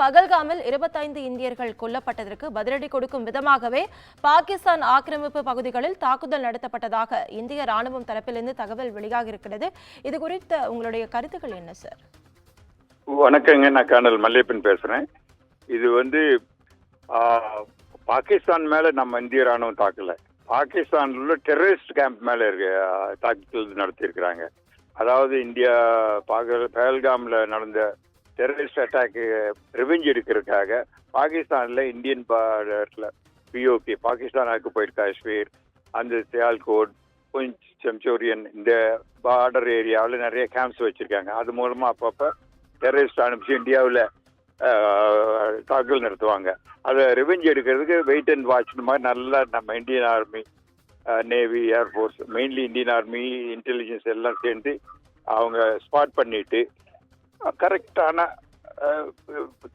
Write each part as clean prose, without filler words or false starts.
பகல்காமில் 25 இந்தியர்கள் கொல்லப்பட்டதற்கு பதிலடி கொடுக்கும் விதமாகவே பாகிஸ்தான் ஆக்கிரமிப்பு பகுதிகளில் தாக்குதல் நடத்தப்பட்டதாக இந்திய ராணுவம் தரப்பிலிருந்து தகவல் வெளியாகியிருக்கிறது. இது குறித்த உங்களுடைய கருத்துக்கள் என்ன சார்? வணக்கங்க, நான் கர்னல் மல்லியப்பன் பேசுறேன். இது பாகிஸ்தான் மேல நம்ம இந்திய ராணுவம் தாக்கல, பாகிஸ்தான்ல உள்ள டெரரிஸ்ட் கேம்ப் மேல தாக்குதல் நடத்தியிருக்கிறாங்க. அதாவது இந்தியா பஹல்காம்ல நடந்த டெரரிஸ்ட் அட்டாக்கு ரிவெஞ்ச் எடுக்கிறதுக்காக பாகிஸ்தான்ல இந்தியன் பார்டர்ல பிஓகே, பாகிஸ்தான் ஆக்குபைடு காஷ்மீர், அந்த சியால்கோட், புஞ்ச், செம்சோரியன், இந்த பார்டர் ஏரியாவில் நிறைய கேம்ப்ஸ் வச்சிருக்காங்க. அது மூலமா அப்பப்ப டெரரிஸ்ட் அனுப்பிச்சு இந்தியாவில் தாக்குதல் நடத்துவாங்க. அதை ரிவெஞ்ச் எடுக்கிறதுக்கு வெயிட் அண்ட் வாட்ச் மாதிரி நல்லா நம்ம Indian army, navy, air force, mainly Indian army intelligence எல்லாம் சேர்ந்து அவங்க ஸ்பாட் பண்ணிட்டு கரெக்டான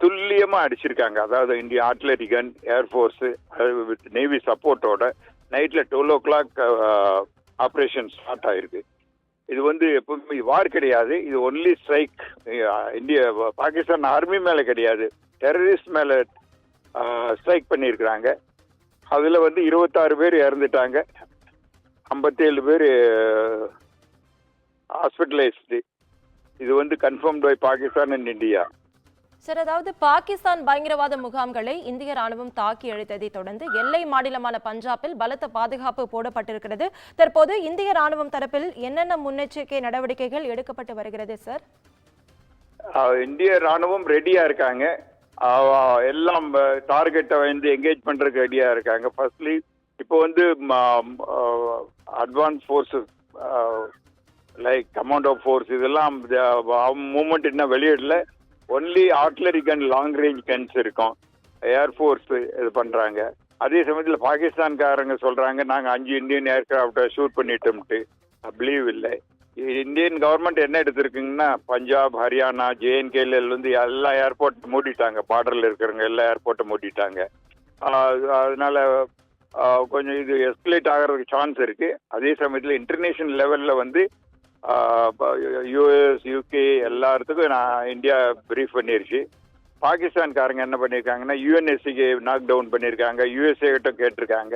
துல்லியமா அடிச்சிருக்காங்க. அதாவது இந்திய artillery gun, air force with navy சப்போர்ட்டோட நைட்ல 12 o'clock ஆப்ரேஷன் ஸ்டார்ட் ஆயிருக்கு. இது எப்பவுமே வார் கிடையாது, இது ஒன்லி ஸ்ட்ரைக். பாகிஸ்தான் ஆர்மி மேல கிடையாது, டெரரிஸ்ட் மேல ஸ்ட்ரைக் பண்ணியிருக்கிறாங்க. அதுல 26 பேர் இறந்துட்டாங்க, 57 பேர் ஹாஸ்பிட்டலைஸ்டு. இது confirmed by Pakistan and India. Sir, அதாவது பாகிஸ்தான் பயங்கரவாத முகாம்களை இந்திய ராணுவம் தாக்கி அழித்ததை தொடர்ந்து எல்லை மாநிலமான பஞ்சாபில் பலத்த பாதுகாப்பு போடப்பட்டிருக்கிறது. தற்போது இந்திய ராணுவம் தரப்பில் என்னென்ன முன்னெச்சரிக்கை நடவடிக்கைகள் எடுக்கப்பட்டு வருகிறது சார்? இந்திய ராணுவம் ரெடியா இருக்காங்க, எல்லாம் டார்கெட்டை என்கேஜ் பண்றதுக்கு ரெடியா இருக்காங்க. ஃபர்ஸ்ட்லி இப்போ advance force like commando force இதெல்லாம் மூவ்மெண்ட் இன்னும் வெளியிடல. Only artillery gun, long range guns இருக்கும். ஏர்ஃபோர்ஸ் இது பண்றாங்க. அதே சமயத்தில் பாகிஸ்தான்காரங்க சொல்றாங்க நாங்கள் 5 இந்தியன் ஏர்கிராஃப்டை ஷூட் பண்ணிட்டோம்ட்டு. பிலீவ் இல்லை. இந்தியன் கவர்மெண்ட் என்ன எடுத்திருக்குங்கன்னா, பஞ்சாப், ஹரியானா, ஜேஎன்கேல எல்லா ஏர்போர்ட் மூடிட்டாங்க, பார்டர்ல இருக்கிறவங்க எல்லா ஏர்போர்ட்டை மூடிட்டாங்க. அதனால கொஞ்சம் இது எஸ்கலேட் ஆகிறதுக்கு சான்ஸ் இருக்கு. அதே சமயத்தில் இன்டர்நேஷனல் லெவல்ல யூஎஸ், யூகே எல்லாத்துக்கும் இந்தியா பிரீஃப் பண்ணிருச்சு. பாகிஸ்தான்காரங்க என்ன பண்ணியிருக்காங்கன்னா, யூஎன்எஸ்சிக்கு நாக் டவுன் பண்ணியிருக்காங்க, யூஎஸ்ஏ கிட்ட கேட்டிருக்காங்க.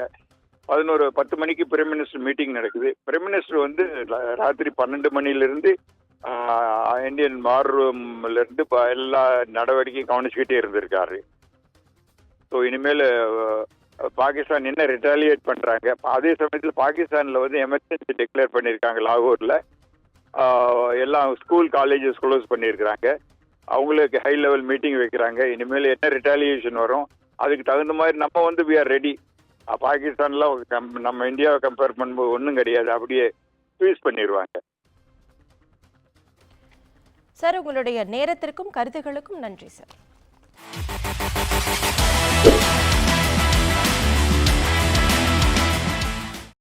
10 மணிக்கு பிரைம் மினிஸ்டர் மீட்டிங் நடக்குது. பிரைம் மினிஸ்டர் ராத்திரி 12 மணிலிருந்து இந்தியன் வார் ரூம்ல இருந்து எல்லா நடவடிக்கையும் கவனிச்சுக்கிட்டே இருந்திருக்காரு. ஸோ இனிமேல் பாகிஸ்தான் என்ன ரிட்டாலியேட் பண்றாங்க. அதே சமயத்தில் பாகிஸ்தான்ல எமர்ஜென்சி டிக்ளேர் பண்ணியிருக்காங்க. லாகூர்ல எல்லாம் ஸ்கூல், காலேஜஸ் க்ளோஸ் பண்ணியிருக்கிறாங்க. அவங்களுக்கு ஹை லெவல் மீட்டிங் வைக்கிறாங்க. இனிமேல் என்ன ரிட்டாலியேஷன் வரும் அதுக்கு தகுந்த மாதிரி நம்ம வி ஆர் ரெடி. பாகிஸ்தான்ல நம்ம இந்தியாவை கம்பேர் பண்ணும்போது ஒன்றும் கிடையாது, அப்படியே ஸ்குவீஸ் பண்ணிடுவாங்க. சார், உங்களுடைய நேரத்திற்கும் கருத்துக்களுக்கும் நன்றி சார்.